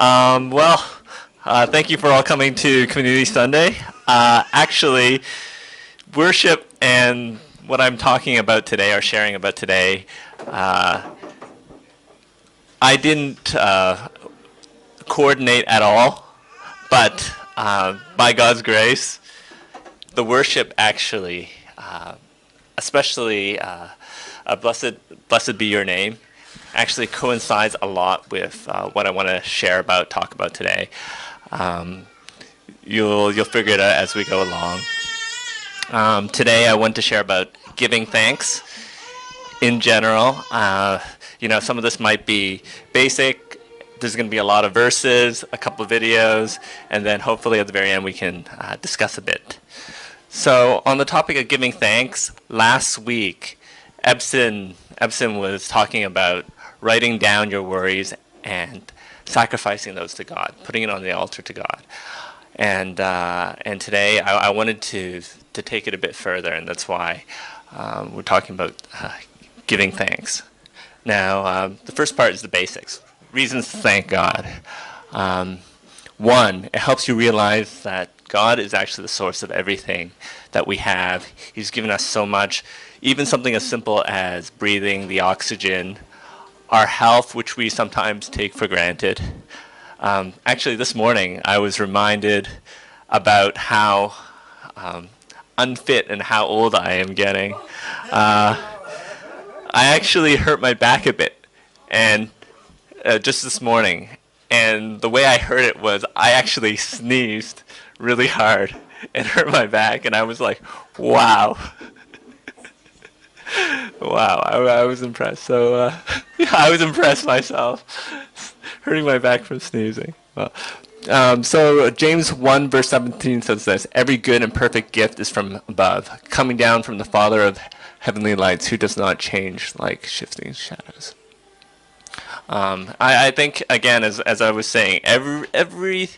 Thank you for all coming to Community Sunday. Actually, worship and what I'm talking about today, or sharing about today, I didn't coordinate at all, but by God's grace, the worship actually, especially Blessed Be Your Name, actually coincides a lot with what I want to talk about today. You'll figure it out as we go along. Today I want to share about giving thanks in general. Some of this might be basic. There's going to be a lot of verses, a couple of videos, and then hopefully at the very end we can discuss a bit. So on the topic of giving thanks, last week Ebson was talking about writing down your worries and sacrificing those to God, putting it on the altar to God. And today I wanted to take it a bit further, and that's why we're talking about giving thanks. Now, the first part is the basics. Reasons to thank God. One, it helps you realize that God is actually the source of everything that we have. He's given us so much, even something as simple as breathing, the oxygen, our health, which we sometimes take for granted. Actually, this morning I was reminded about how unfit and how old I am getting. I actually hurt my back a bit, and just this morning, and the way I heard it was I actually sneezed really hard and hurt my back, and I was like, wow. Wow, I was impressed. So I was impressed myself, hurting my back from sneezing. Well, so James 1 verse 17 says this: every good and perfect gift is from above, coming down from the Father of heavenly lights, who does not change like shifting shadows. I think, again, as I was saying, everything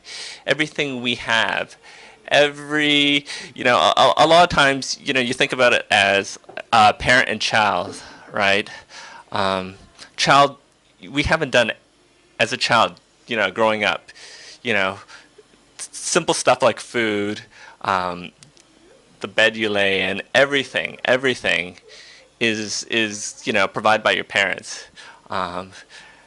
we have, a lot of times, you think about it as parent and child, right? We haven't done, as a child, growing up, simple stuff like food, the bed you lay in, everything is provided by your parents.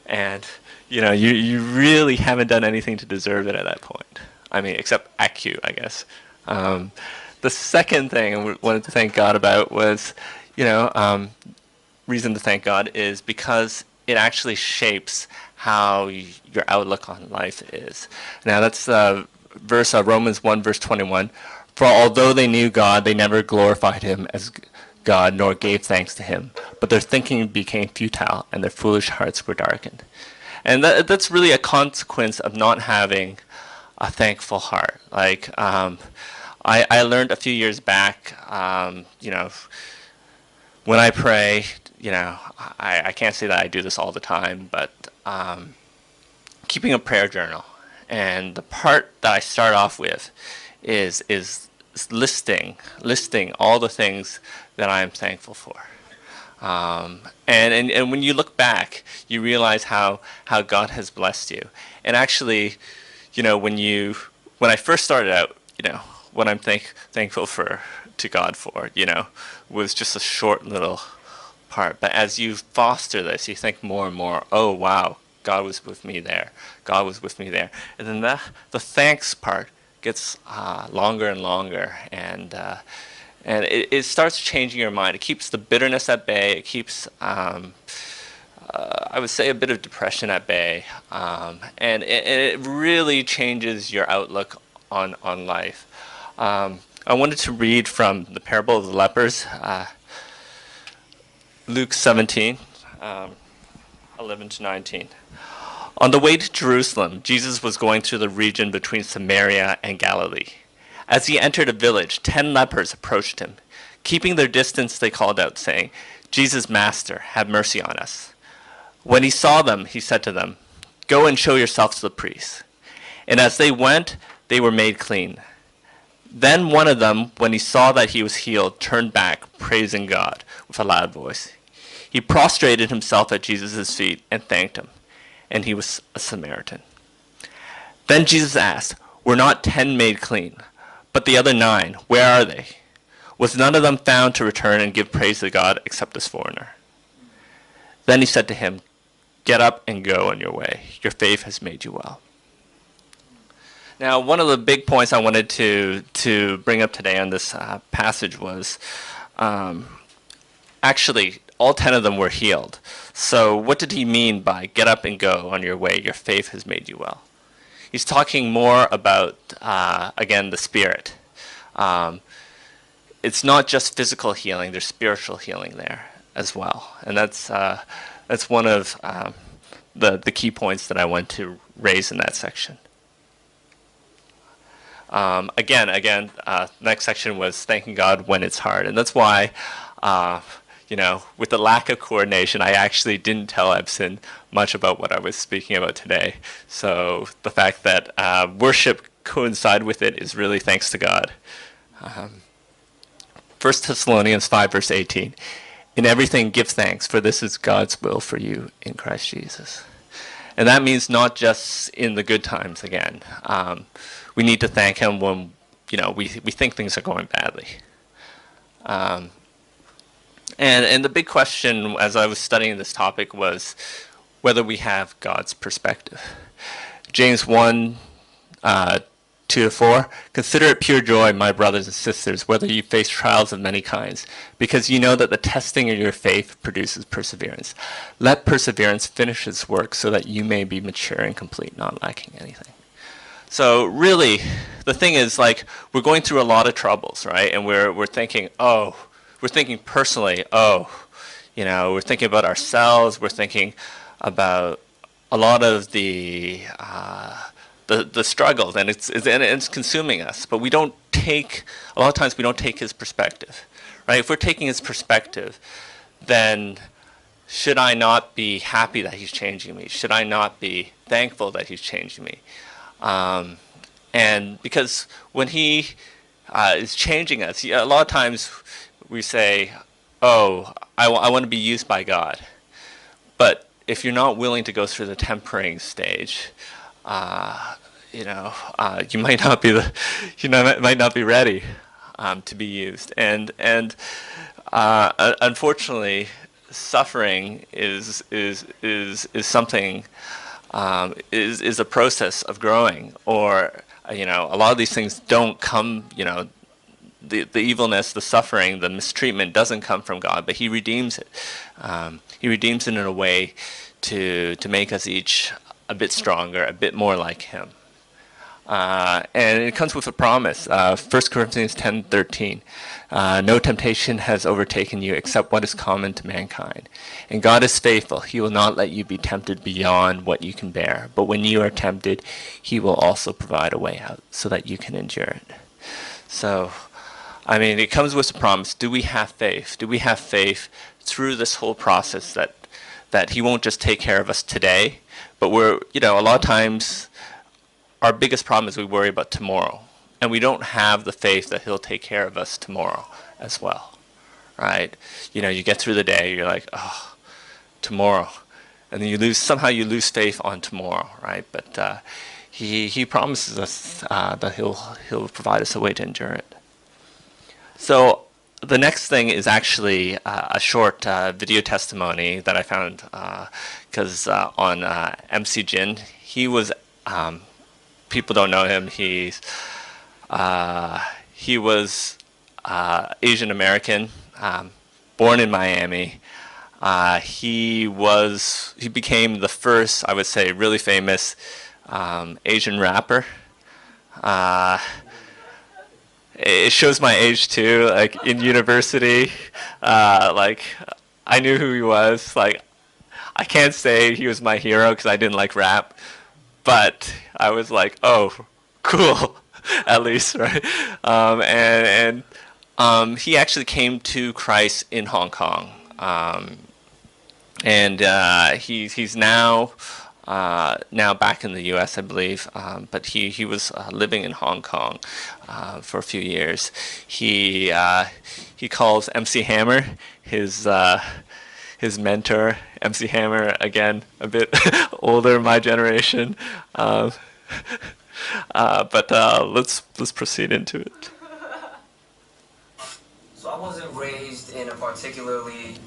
And you really haven't done anything to deserve it at that point. I mean, except act cute, I guess. The second thing I wanted to thank God about was, reason to thank God is because it actually shapes how your outlook on life is. Now that's Romans 1 verse 21. For although they knew God, they never glorified him as God, nor gave thanks to him. But their thinking became futile, and their foolish hearts were darkened. And that's really a consequence of not having a thankful heart. Like, I learned a few years back, when I pray, I can't say that I do this all the time, but keeping a prayer journal. And the part that I start off with is listing all the things that I am thankful for. And when you look back, you realize how God has blessed you. And actually, when I first started out, what I'm thankful to God for, was just a short little part. But as you foster this, you think more and more, oh wow, God was with me there. God was with me there. And then the thanks part gets longer and longer, and it starts changing your mind. It keeps the bitterness at bay. It keeps, I would say, a bit of depression at bay, and it really changes your outlook on life. I wanted to read from the parable of the lepers, Luke 17, 11 to 19. On the way to Jerusalem, Jesus was going through the region between Samaria and Galilee. As he entered a village, 10 lepers approached him. Keeping their distance, they called out, saying, Jesus, Master, have mercy on us. When he saw them, he said to them, Go and show yourselves to the priests. And as they went, they were made clean. Then one of them, when he saw that he was healed, turned back, praising God with a loud voice. He prostrated himself at Jesus' feet and thanked him. And he was a Samaritan. Then Jesus asked, "Were not 10 made clean? But the other 9, where are they? Was none of them found to return and give praise to God except this foreigner?" Then he said to him, "Get up and go on your way. Your faith has made you well." Now, one of the big points I wanted to bring up today on this passage was actually all 10 of them were healed. So what did he mean by "get up and go on your way, your faith has made you well"? He's talking more about, again, the spirit. It's not just physical healing, there's spiritual healing there as well. And that's one of the key points that I want to raise in that section. Next section was thanking God when it's hard. And that's why, with the lack of coordination, I actually didn't tell Ebson much about what I was speaking about today. So the fact that worship coincide with it is really thanks to God. 1 Thessalonians 5, verse 18. "In everything give thanks, for this is God's will for you in Christ Jesus." And that means not just in the good times again. We need to thank him when we think things are going badly. And the big question as I was studying this topic was whether we have God's perspective. James 1, 2-4, "Consider it pure joy, my brothers and sisters, whether you face trials of many kinds, because you know that the testing of your faith produces perseverance. Let perseverance finish its work so that you may be mature and complete, not lacking anything." So really, the thing is, we're going through a lot of troubles, right? And we're thinking, we're thinking personally, we're thinking about ourselves, we're thinking about a lot of the struggles, and it's consuming us. But a lot of times we don't take his perspective, right? If we're taking his perspective, then should I not be happy that he's changing me? Should I not be thankful that he's changing me? And because when he is changing us, a lot of times we say, I want to be used by God. But if you're not willing to go through the tempering stage, you might not be might not be ready to be used. And unfortunately, suffering is something is a process of growing. Or a lot of these things don't come. The evilness, the suffering, the mistreatment doesn't come from God, but he redeems it. He redeems it in a way to make us each a bit stronger, a bit more like him. And it comes with a promise. 1 Corinthians 10:13. "No temptation has overtaken you except what is common to mankind. And God is faithful. He will not let you be tempted beyond what you can bear. But when you are tempted, he will also provide a way out so that you can endure it." So, it comes with a promise. Do we have faith? Do we have faith through this whole process that he won't just take care of us today, but a lot of times our biggest problem is we worry about tomorrow, and we don't have the faith that he'll take care of us tomorrow as well, right? You get through the day, you're like, tomorrow, and then somehow you lose faith on tomorrow, right? But he promises us that he'll provide us a way to endure it. So the next thing is actually a short video testimony that I found because on MC Jin, he was, people don't know him, he was Asian American, born in Miami. He became the first, I would say, really famous Asian rapper. It shows my age too. In university, I knew who he was. I can't say he was my hero because I didn't like rap, but I was like, oh, cool, at least, right? He actually came to Christ in Hong Kong, and he's now back in the U.S., I believe, but he was living in Hong Kong for a few years. He calls MC Hammer his mentor. MC Hammer, again, a bit older, my generation. But let's proceed into it. So I wasn't raised in a particularly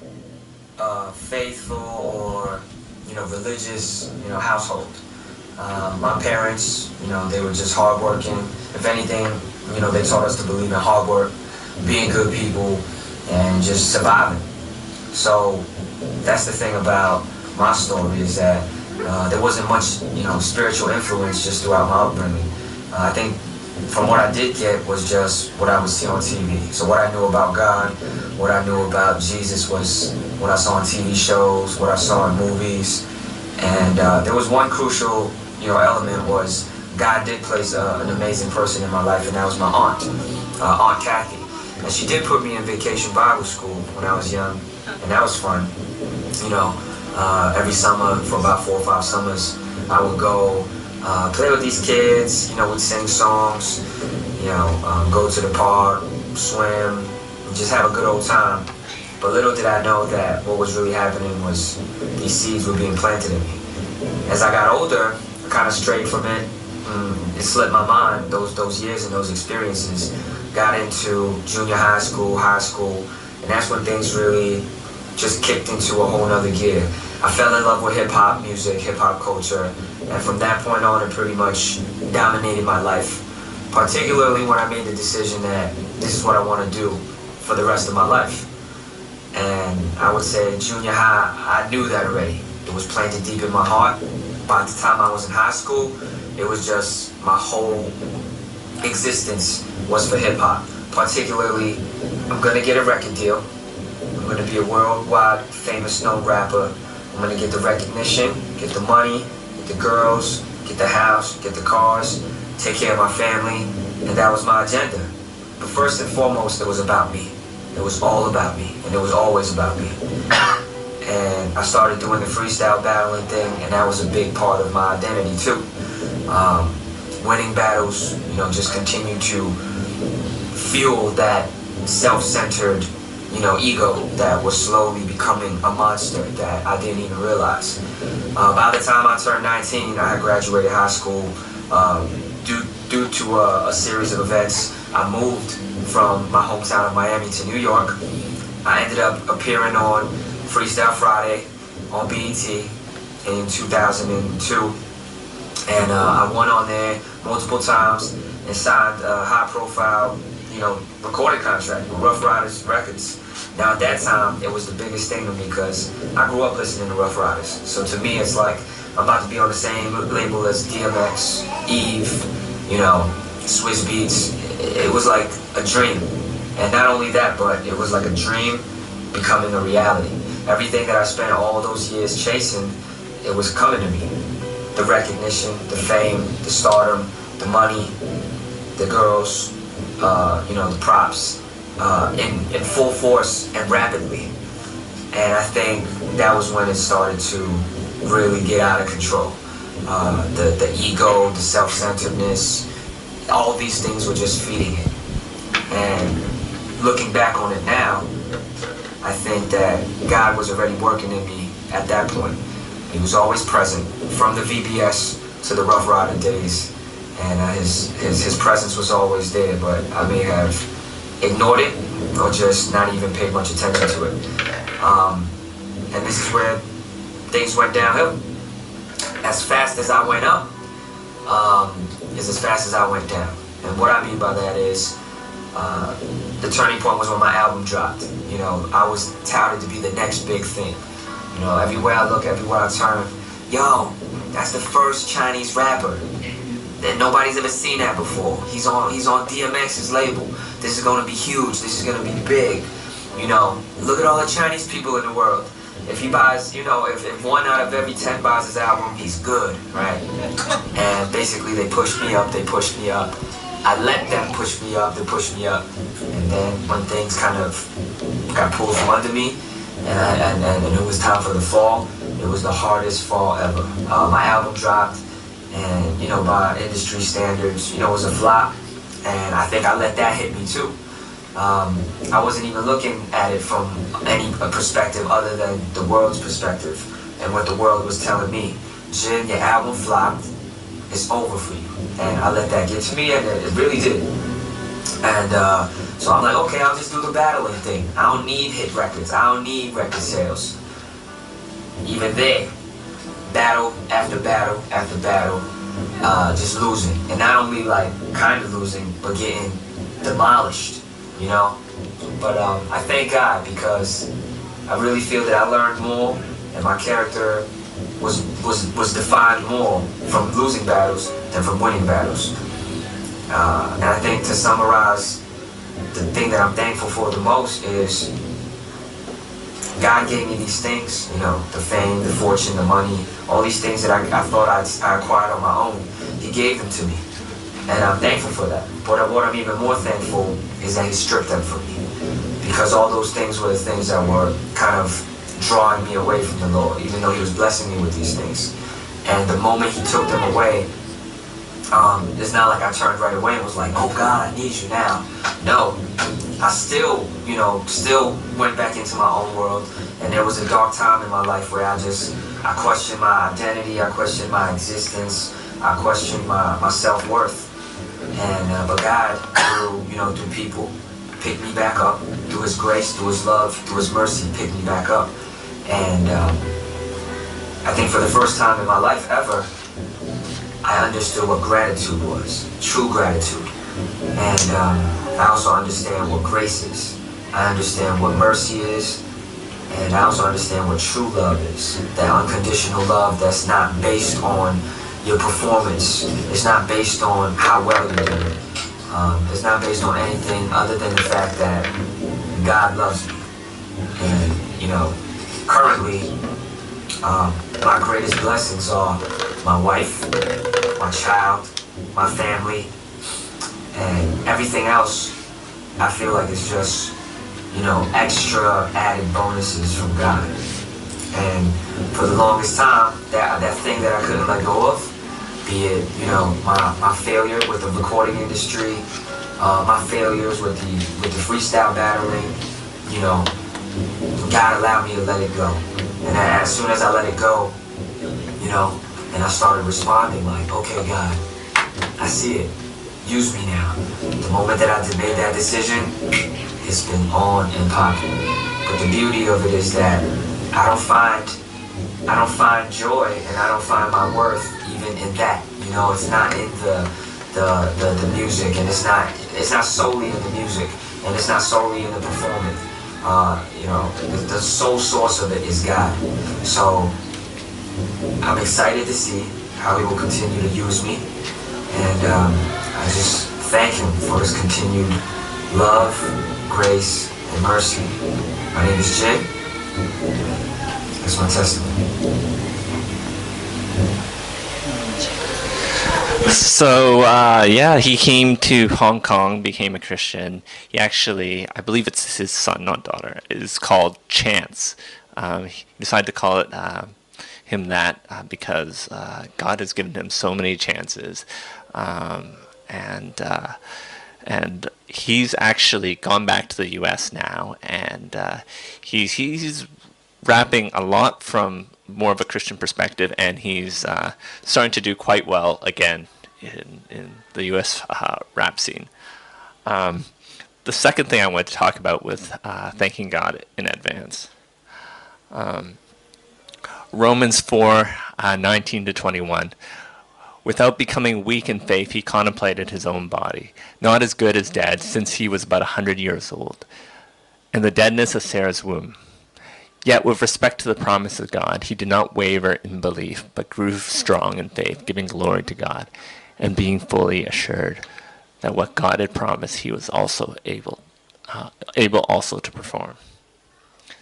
faithful or religious household. My parents, they were just hardworking. If anything, they taught us to believe in hard work, being good people, and just surviving. So that's the thing about my story is that there wasn't much spiritual influence just throughout my upbringing. I think from what I did get was just what I would see on TV. So what I knew about God, what I knew about Jesus was what I saw on TV shows, what I saw in movies. And there was one crucial element was God did place an amazing person in my life, and that was my aunt, Aunt Kathy. And she did put me in vacation Bible school when I was young, and that was fun. Every summer for about 4 or 5 summers, I would go play with these kids. We'd sing songs, go to the park, swim, and just have a good old time. But little did I know that what was really happening was these seeds were being planted in me. As I got older, I kind of strayed from it. It slipped my mind, those years and those experiences. Got into junior high school, and that's when things really just kicked into a whole nother gear. I fell in love with hip-hop music, hip-hop culture, and from that point on, it pretty much dominated my life, particularly when I made the decision that this is what I want to do for the rest of my life. And I would say junior high, I knew that already. It was planted deep in my heart. By the time I was in high school, it was just my whole existence was for hip-hop. Particularly, I'm going to get a record deal. I'm going to be a worldwide famous known rapper. I'm going to get the recognition, get the money, get the girls, get the house, get the cars, take care of my family, and that was my agenda. But first and foremost, it was about me. It was all about me, and it was always about me. And I started doing the freestyle battling thing, and that was a big part of my identity too. Winning battles, just continue to fuel that self-centered, ego that was slowly becoming a monster that I didn't even realize. By the time I turned 19, I had graduated high school. Due to a series of events, I moved from my hometown of Miami to New York. I ended up appearing on Freestyle Friday on BET in 2002. And I went on there multiple times and signed a high-profile, recording contract with Rough Riders Records. Now at that time, it was the biggest thing to me because I grew up listening to Rough Riders. So to me, it's like I'm about to be on the same label as DMX, Eve, Swizz Beatz. It was like a dream. And not only that, but it was like a dream becoming a reality. Everything that I spent all those years chasing, it was coming to me. The recognition, the fame, the stardom, the money, the girls, the props, in full force and rapidly. And I think that was when it started to really get out of control. The ego, the self-centeredness, all these things were just feeding it. And looking back on it now, I think that God was already working in me at that point. He was always present, from the VBS to the Rough Rider days, and his presence was always there, but I may have ignored it or just not even paid much attention to it. And this is where things went downhill. As fast as I went up is as fast as I went down. And what I mean by that is the turning point was when my album dropped. I was touted to be the next big thing. Everywhere I look, everywhere I turn, yo, that's the first Chinese rapper. That nobody's ever seen that before. He's on DMX's label. This is gonna be huge. This is gonna be big. Look at all the Chinese people in the world. If he buys, if 1 out of every 10 buys his album, he's good, right? And basically they pushed me up. I let them push me up. They pushed me up. And then when things kind of got pulled from under me, and it was time for the fall, it was the hardest fall ever. My album dropped, and by industry standards, it was a flop, and I think I let that hit me too. I wasn't even looking at it from any perspective other than the world's perspective and what the world was telling me. Jin, your album flopped. it's over for you. And I let that get to me, and it really did. And so I'm like, okay, I'll just do the battling thing. I don't need hit records. I don't need record sales. Even there, battle after battle after battle, just losing. And not only like kind of losing, but getting demolished, you know? But I thank God, because I really feel that I learned more, and my character was defined more from losing battles than from winning battles. And I think, to summarize, the thing that I'm thankful for the most is God gave me these things, you know, the fame, the fortune, the money, all these things that I thought I acquired on my own. He gave them to me, and I'm thankful for that. But what I'm even more thankful is that He stripped them from me, because all those things were the things that were kind of drawing me away from the Lord, even though He was blessing me with these things. And the moment He took them away, it's not like I turned right away and was like, oh God, I need you now. No, I still, you know, still went back into my own world. And there was a dark time in my life where I questioned my identity, I questioned my existence, I questioned my self-worth. And, but God, through people, picked me back up. Through His grace, through His love, through His mercy, picked me back up. And I think for the first time in my life ever, I understood what gratitude was, true gratitude. And I also understand what grace is. I understand what mercy is. And I also understand what true love is. That unconditional love that's not based on your performance. It's not based on how well you're doing. It's not based on anything other than the fact that God loves me. And, you know, currently, my greatest blessings are my wife, my child, my family, and everything else. I feel like it's just, you know, extra added bonuses from God. And for the longest time, that thing that I couldn't let go of, be it, you know, my failure with the recording industry, my failures with the freestyle battling, you know, God allowed me to let it go. And as soon as I let it go, you know, and I started responding like, okay, God, I see it. Use me now. The moment that I made that decision, it's been on and popping. But the beauty of it is that I don't find joy, and I don't find my worth even in that. You know, it's not in the music, and it's not solely in the music, and it's not solely in the performing. You know, the sole source of it is God. So I'm excited to see how He will continue to use me, and I just thank Him for His continued love, grace, and mercy. My name is Jay. That's my testimony. So, yeah, he came to Hong Kong, became a Christian. He actually, I believe it's his son, not daughter, is called Chance. He decided to call it him that because God has given him so many chances. And he's actually gone back to the U.S. now, and he's rapping a lot from more of a Christian perspective, and he's starting to do quite well again in the U.S. Rap scene. The second thing I wanted to talk about was thanking God in advance. Romans 4:19-21. Without becoming weak in faith, he contemplated his own body, not as good as dead, since he was about 100 years old, and the deadness of Sarah's womb. Yet with respect to the promise of God, he did not waver in belief, but grew strong in faith, giving glory to God, and being fully assured that what God had promised, he was also able also to perform.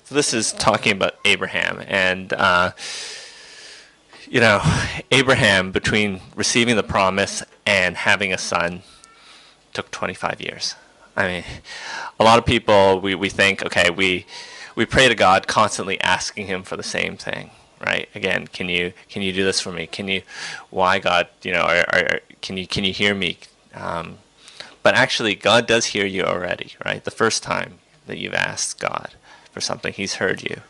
So this is talking about Abraham, and you know, Abraham, between receiving the promise and having a son, took 25 years. I mean, a lot of people, we think, okay, we pray to God, constantly asking Him for the same thing, right? Again, can you do this for me? Why God? You know, can you hear me? But actually, God does hear you already, right? The first time that you've asked God for something, He's heard you.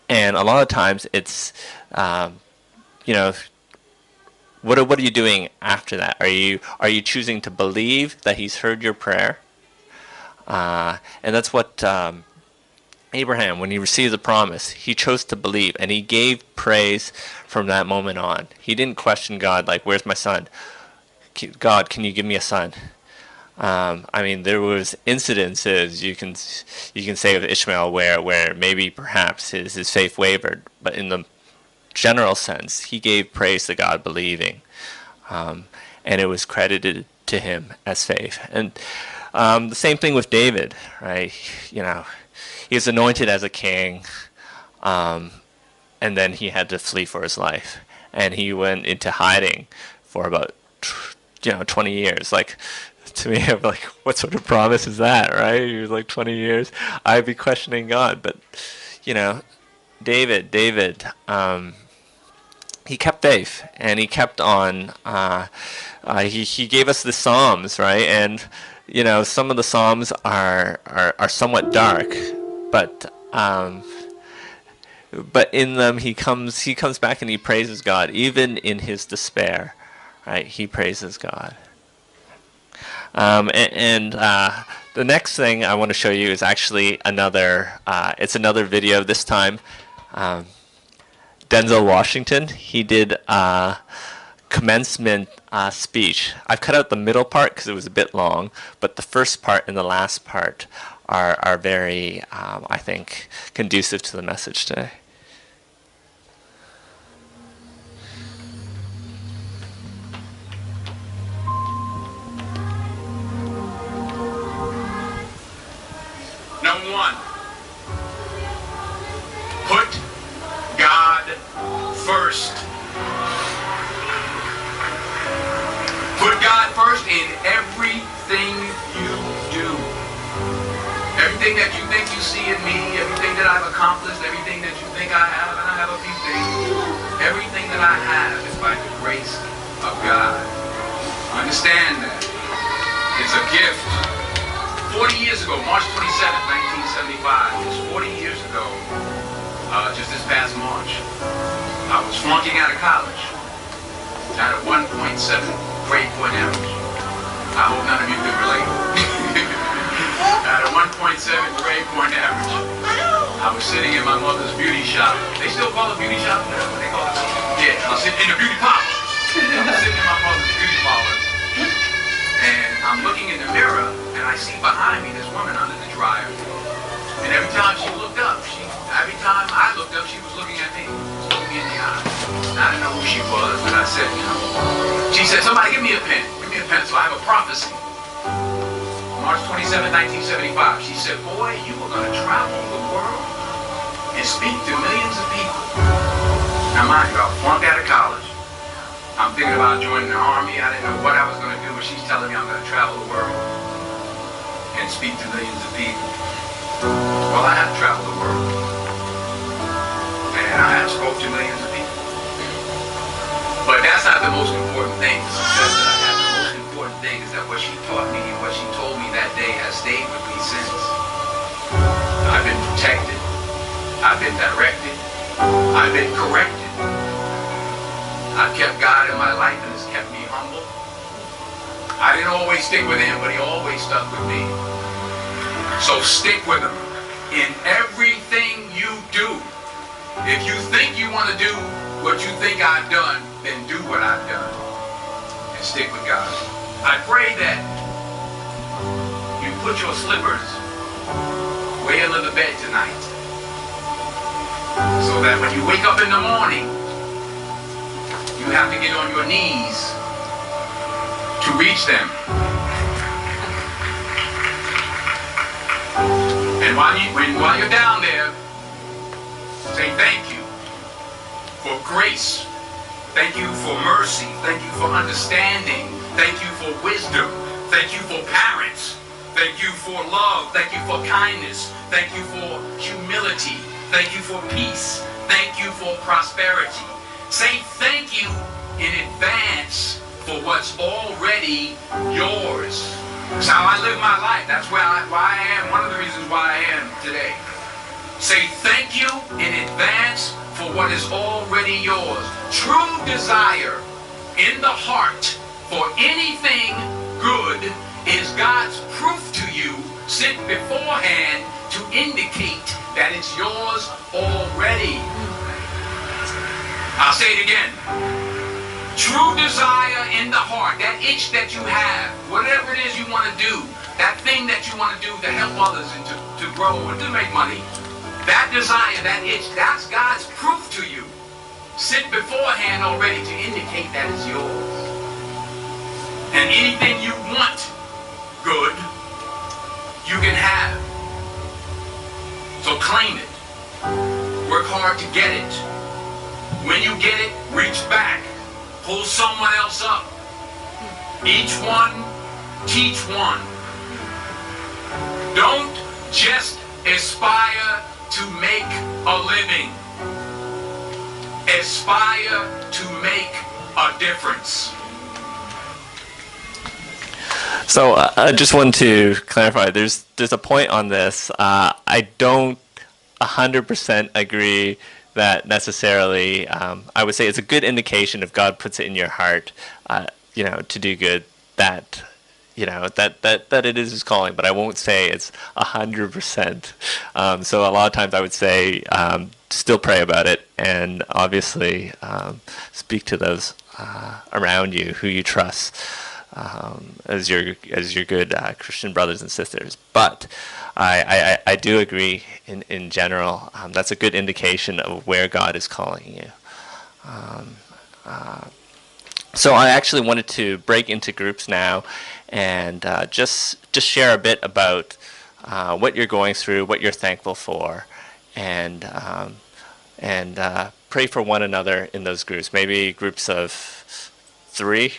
And a lot of times it's, you know, what are you doing after that? Are you choosing to believe that He's heard your prayer? And that's what Abraham, when he received the promise, he chose to believe, and he gave praise from that moment on. He didn't question God like, "Where's my son? God, can you give me a son?" I mean, there was incidences you can say of Ishmael where maybe perhaps his faith wavered, but in the general sense, he gave praise to God, believing, and it was credited to him as faith. And the same thing with David, right? You know, he was anointed as a king, and then he had to flee for his life, and he went into hiding for about 20 years. Like, to me, I'm like, what sort of promise is that, right? He was like 20 years. I'd be questioning God, but David, he kept faith, and he kept on. He gave us the Psalms, right? And some of the Psalms are somewhat dark, but in them he comes back and he praises God, even in his despair, right? He praises God. The next thing I want to show you is actually another video. This time, Denzel Washington, he did a commencement speech. I've cut out the middle part because it was a bit long, but the first part and the last part are very, I think, conducive to the message today. Number one, put God first. Put God first in everything you do. Everything that you think you see in me, everything that I've accomplished, everything that you think I have, and I have a few things, everything that I have is by the grace of God. Understand that. It's a gift. 40 years ago, March 27th, 1975, just 40 years ago, just this past March, I was flunking out of college. I had a 1.7 grade point average. I hope none of you could relate. I had a 1.7 grade point average. I was sitting in my mother's beauty shop. They still call it beauty shop? That's what they call it. Yeah, I was sitting in the beauty parlor. I was sitting in my mother's beauty parlor. And I'm looking in the mirror, and I see behind me this woman under the dryer. And every time she looked up, every time I looked up, she was looking at me. She was looking me in the eye. And I didn't know who she was, but I said, She said, "Somebody give me a pen. Give me a pencil. I have a prophecy." March 27, 1975. She said, "Boy, you are going to travel the world and speak to millions of people." Now, mind you, I flunked out of college. I'm thinking about joining the Army. I didn't know what I was going to do, but she's telling me I'm going to travel the world and speak to millions of people. Well, I have traveled the world, and I have spoke to millions of people. But that's not the most important thing. The success that I had, the most important thing is that what she taught me and what she told me that day has stayed with me since. I've been protected. I've been directed. I've been corrected. I've kept God in my life, and it's kept me humble. I didn't always stick with him, but he always stuck with me. So stick with him in everything you do. If you think you want to do what you think I've done, then do what I've done. And stick with God. I pray that you put your slippers way under the bed tonight, so that when you wake up in the morning, you have to get on your knees to reach them. And while you're down there, say thank you for grace. Thank you for mercy. Thank you for understanding. Thank you for wisdom. Thank you for parents. Thank you for love. Thank you for kindness. Thank you for humility. Thank you for peace. Thank you for prosperity. Say thank you in advance for what's already yours. That's how I live my life. That's why I am. One of the reasons why I am today. Say thank you in advance for what is already yours. True desire in the heart for anything good is God's proof to you sent beforehand to indicate that it's yours already. I'll say it again. True desire in the heart, that itch that you have, whatever it is you want to do, that thing that you want to do to help others and to grow and to make money, that desire, that itch, that's God's proof to you, sent beforehand already to indicate that it's yours. And anything you want good, you can have. So claim it. Work hard to get it. When you get it, reach back. Pull someone else up. Each one, teach one. Don't just aspire to make a living. Aspire to make a difference. So I just want to clarify. There's a point on this. I don't 100% agree that necessarily. I would say it's a good indication if God puts it in your heart, to do good. That that it is His calling. But I won't say it's 100%. So a lot of times I would say still pray about it, and obviously speak to those around you who you trust. As your good Christian brothers and sisters, but I do agree in general. That's a good indication of where God is calling you. So I actually wanted to break into groups now, and just share a bit about what you're going through, what you're thankful for, and pray for one another in those groups. Maybe groups of 3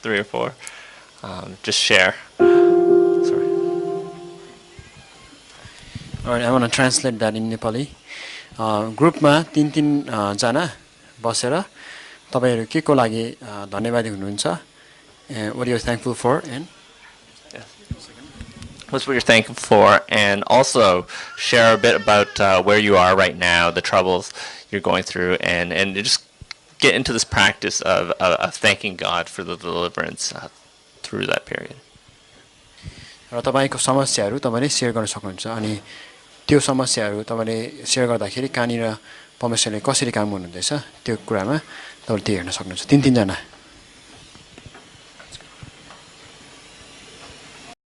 or 4. Just share. Sorry. Alright, I want to translate that in Nepali. ग्रुपमा 3 जना बसेर तपाईहरु के को लागि धन्यवादी हुनुहुन्छ? What are you thankful for? And what's what you're thankful for, and also share a bit about where you are right now, the troubles you're going through, and just get into this practice of thanking God for the deliverance through that period. र तपाईको समस्याहरु तपाईले share गर्न सक्नुहुन्छ, अनि त्यो समस्याहरु तपाईले share गर्दाखेरि कहाँनिर परमेश्वरले कसरी काम गर्नुहुँदैछ त्यो कुरामा तपाईले हेर्न सक्नुहुन्छ. 3 जना